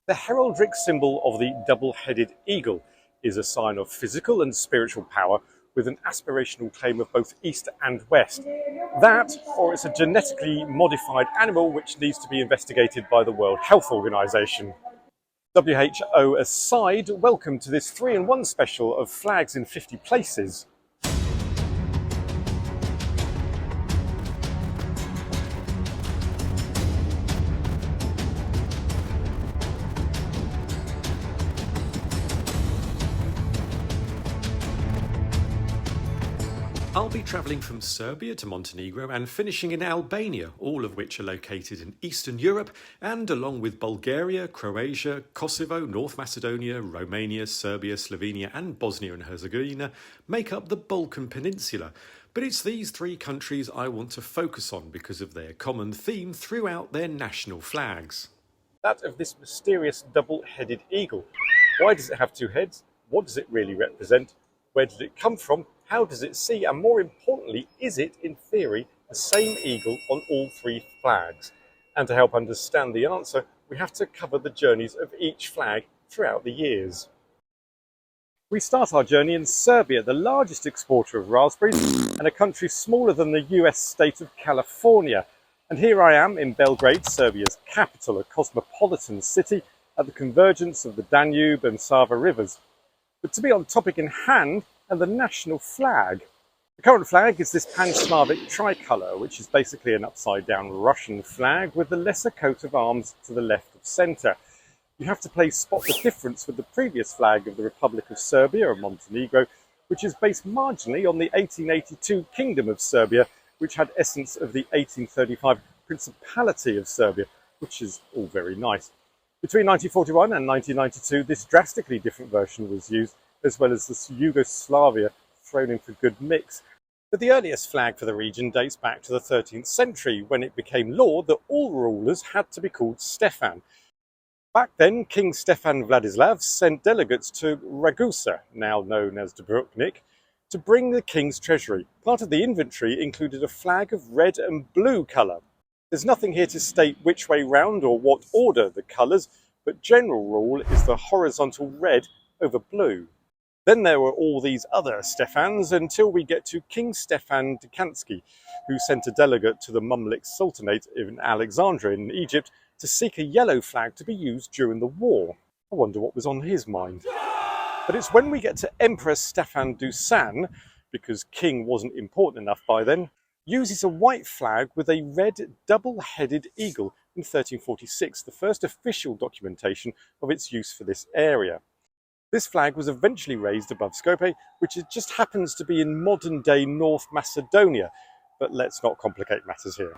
The heraldic symbol of the double-headed eagle is a sign of physical and spiritual power with an aspirational claim of both East and West. That, or it's a genetically modified animal which needs to be investigated by the World Health Organization. WHO aside, welcome to this 3-in-1 special of flags in 50 places. I'll be travelling from Serbia to Montenegro and finishing in Albania, all of which are located in Eastern Europe, and along with Bulgaria, Croatia, Kosovo, North Macedonia, Romania, Serbia, Slovenia and Bosnia and Herzegovina, make up the Balkan Peninsula. But it's these three countries I want to focus on because of their common theme throughout their national flags. That of this mysterious double-headed eagle. Why does it have two heads? What does it really represent? Where did it come from? How does it see? And more importantly, is it, in theory, the same eagle on all three flags? And to help understand the answer, we have to cover the journeys of each flag throughout the years. We start our journey in Serbia, the largest exporter of raspberries, and a country smaller than the US state of California. And here I am in Belgrade, Serbia's capital, a cosmopolitan city at the convergence of the Danube and Sava rivers. But to be on topic in hand, and the national flag. The current flag is this pan-Slavic tricolour, which is basically an upside-down Russian flag with the lesser coat of arms to the left of centre. You have to play spot the difference with the previous flag of the Republic of Serbia, or Montenegro, which is based marginally on the 1882 Kingdom of Serbia, which had essence of the 1835 Principality of Serbia, which is all very nice. Between 1941 and 1992, this drastically different version was used, as well as the Yugoslavia thrown in for good mix. But the earliest flag for the region dates back to the 13th century, when it became law that all rulers had to be called Stefan. Back then, King Stefan Vladislav sent delegates to Ragusa, now known as Dubrovnik, to bring the king's treasury. Part of the inventory included a flag of red and blue colour. There's nothing here to state which way round or what order the colours, but general rule is the horizontal red over blue. Then there were all these other Stefans until we get to King Stefan Dekanski, who sent a delegate to the Mamluk Sultanate in Alexandria in Egypt to seek a yellow flag to be used during the war. I wonder what was on his mind. But it's when we get to Emperor Stefan Dusan, because king wasn't important enough by then, uses a white flag with a red double-headed eagle in 1346, the first official documentation of its use for this area. This flag was eventually raised above Skopje, which it just happens to be in modern-day North Macedonia. But let's not complicate matters here.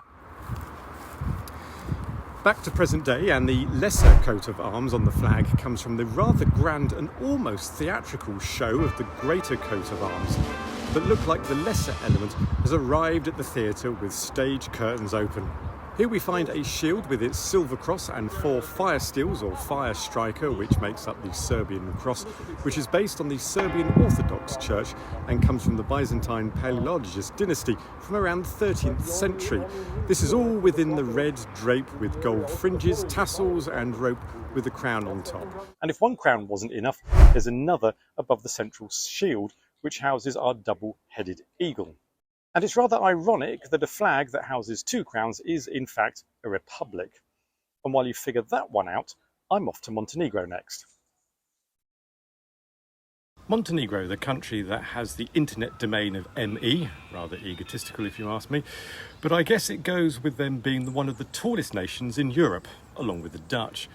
Back to present day, and the lesser coat of arms on the flag comes from the rather grand and almost theatrical show of the greater coat of arms that look like the lesser element has arrived at the theatre with stage curtains open. Here we find a shield with its silver cross and 4 fire steels or fire striker, which makes up the Serbian cross, which is based on the Serbian Orthodox Church and comes from the Byzantine Paleologist dynasty from around the 13th century. This is all within the red drape with gold fringes, tassels and rope with the crown on top. And if one crown wasn't enough, there's another above the central shield, which houses our double-headed eagle. And it's rather ironic that a flag that houses 2 crowns is, in fact, a republic. And while you figure that one out, I'm off to Montenegro next. Montenegro, the country that has the internet domain of ME, rather egotistical if you ask me, but I guess it goes with them being one of the tallest nations in Europe, along with the Dutch.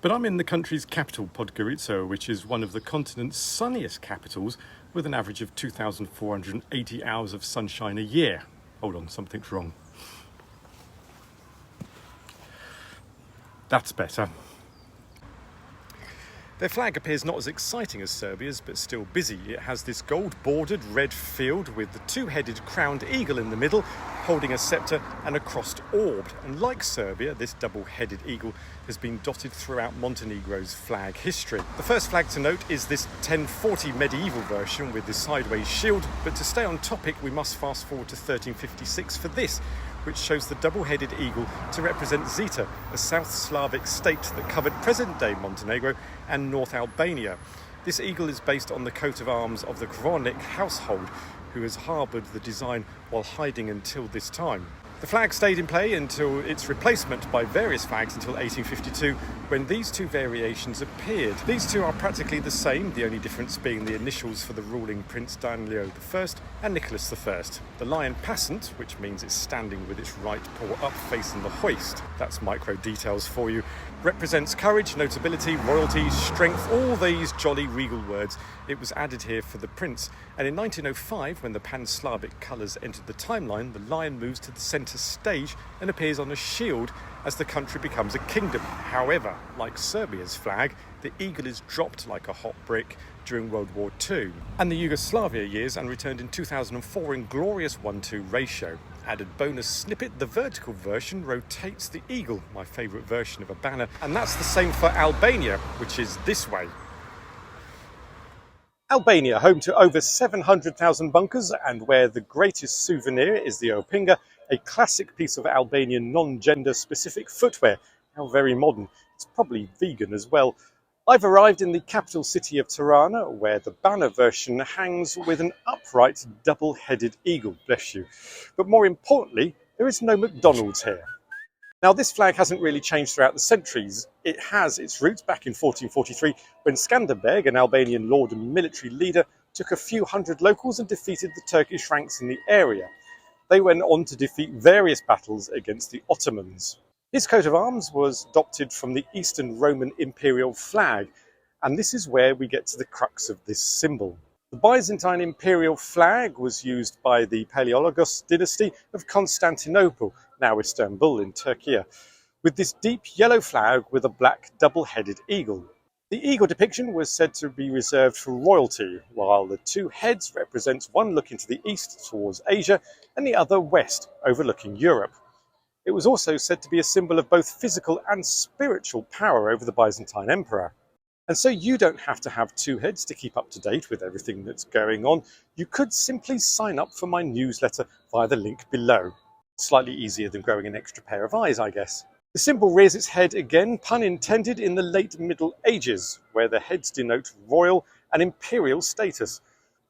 But I'm in the country's capital, Podgorica, which is one of the continent's sunniest capitals, with an average of 2,480 hours of sunshine a year. Hold on, something's wrong. That's better. Their flag appears not as exciting as Serbia's, but still busy. It has this gold-bordered red field with the 2-headed crowned eagle in the middle, holding a sceptre and a crossed orb. And like Serbia, this double-headed eagle has been dotted throughout Montenegro's flag history. The first flag to note is this 1040 medieval version with the sideways shield, but to stay on topic, we must fast forward to 1356 for this, which shows the double-headed eagle to represent Zeta, a South Slavic state that covered present-day Montenegro and North Albania. This eagle is based on the coat of arms of the Kvornik household, who has harboured the design while hiding until this time. The flag stayed in play until its replacement by various flags until 1852, when these two variations appeared. These two are practically the same, the only difference being the initials for the ruling Prince Danilo I and Nicholas I. The lion passant, which means it's standing with its right paw up facing the hoist, that's micro details for you, represents courage, notability, royalty, strength, all these jolly regal words. It was added here for the prince, and in 1905, when the Pan-Slavic colours entered the timeline, the lion moves to the centre stage and appears on a shield as the country becomes a kingdom. However, like Serbia's flag, the eagle is dropped like a hot brick during World War II, and the Yugoslavia years, and returned in 2004 in glorious 1-2 ratio. Added bonus snippet, the vertical version rotates the eagle, my favourite version of a banner, and that's the same for Albania, which is this way. Albania, home to over 700,000 bunkers and where the greatest souvenir is the Opinga, a classic piece of Albanian non-gender specific footwear. How very modern. It's probably vegan as well. I've arrived in the capital city of Tirana, where the banner version hangs with an upright double-headed eagle, bless you. But more importantly, there is no McDonald's here. Now, this flag hasn't really changed throughout the centuries. It has its roots back in 1443, when Skanderbeg, an Albanian lord and military leader, took a few hundred locals and defeated the Turkish ranks in the area. They went on to defeat various battles against the Ottomans. His coat of arms was adopted from the Eastern Roman imperial flag, and this is where we get to the crux of this symbol. The Byzantine imperial flag was used by the Paleologos dynasty of Constantinople, now Istanbul in Turkey, with this deep yellow flag with a black double-headed eagle. The eagle depiction was said to be reserved for royalty, while the two heads represent one looking to the east towards Asia and the other west, overlooking Europe. It was also said to be a symbol of both physical and spiritual power over the Byzantine emperor. And so you don't have to have two heads to keep up to date with everything that's going on. You could simply sign up for my newsletter via the link below. Slightly easier than growing an extra pair of eyes, I guess. The symbol rears its head again, pun intended, in the late Middle Ages, where the heads denote royal and imperial status.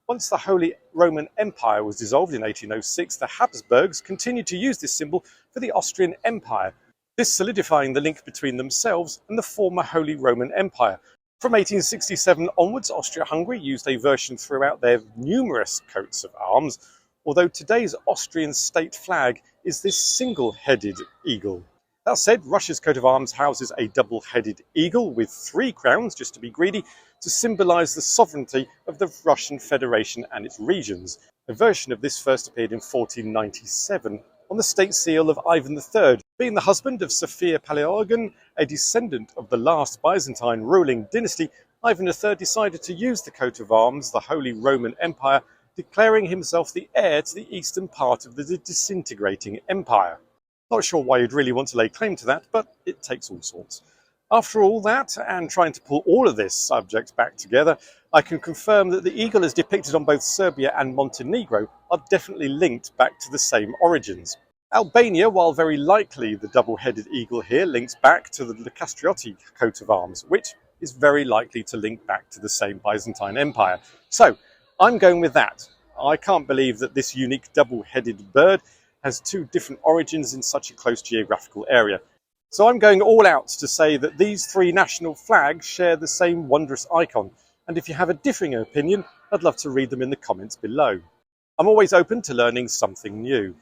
Once the Holy Roman Empire was dissolved in 1806, the Habsburgs continued to use this symbol for the Austrian Empire, this solidifying the link between themselves and the former Holy Roman Empire. From 1867 onwards, Austria-Hungary used a version throughout their numerous coats of arms, although today's Austrian state flag is this single-headed eagle. That said, Russia's coat of arms houses a double-headed eagle with 3 crowns, just to be greedy, to symbolise the sovereignty of the Russian Federation and its regions. A version of this first appeared in 1497 on the state seal of Ivan III. Being the husband of Sophia Paleologon, a descendant of the last Byzantine ruling dynasty, Ivan III decided to use the coat of arms, the Holy Roman Empire, declaring himself the heir to the eastern part of the disintegrating empire. Not sure why you'd really want to lay claim to that, but it takes all sorts. After all that, and trying to pull all of this subject back together, I can confirm that the eagle as depicted on both Serbia and Montenegro are definitely linked back to the same origins. Albania, while very likely the double-headed eagle here links back to the Castriotti coat of arms, which is very likely to link back to the same Byzantine Empire. So, I'm going with that. I can't believe that this unique double-headed bird has 2 different origins in such a close geographical area. So I'm going all out to say that these 3 national flags share the same wondrous icon, and if you have a differing opinion, I'd love to read them in the comments below. I'm always open to learning something new.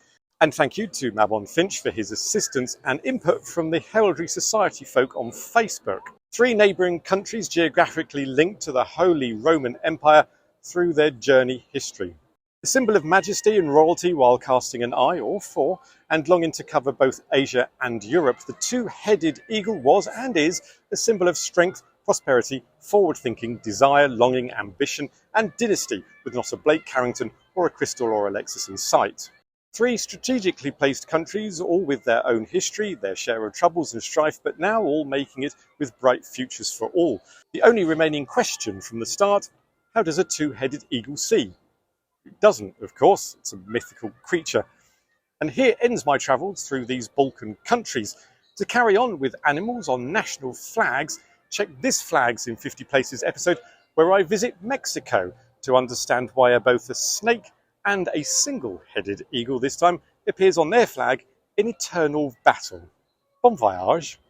And thank you to Mabon Finch for his assistance and input from the Heraldry Society folk on Facebook. 3 neighbouring countries geographically linked to the Holy Roman Empire through their journey history. The symbol of majesty and royalty while casting an eye, or 4, and longing to cover both Asia and Europe, the 2-headed eagle was and is a symbol of strength, prosperity, forward-thinking, desire, longing, ambition, and dynasty, with not a Blake Carrington or a Crystal or Alexis in sight. 3 strategically placed countries, all with their own history, their share of troubles and strife, but now all making it with bright futures for all. The only remaining question from the start, how does a 2-headed eagle see? It doesn't, of course, it's a mythical creature. And here ends my travels through these Balkan countries. To carry on with animals on national flags, check this Flags in 50 Places episode where I visit Mexico to understand why both a snake and a single-headed eagle this time appears on their flag in eternal battle. Bon voyage.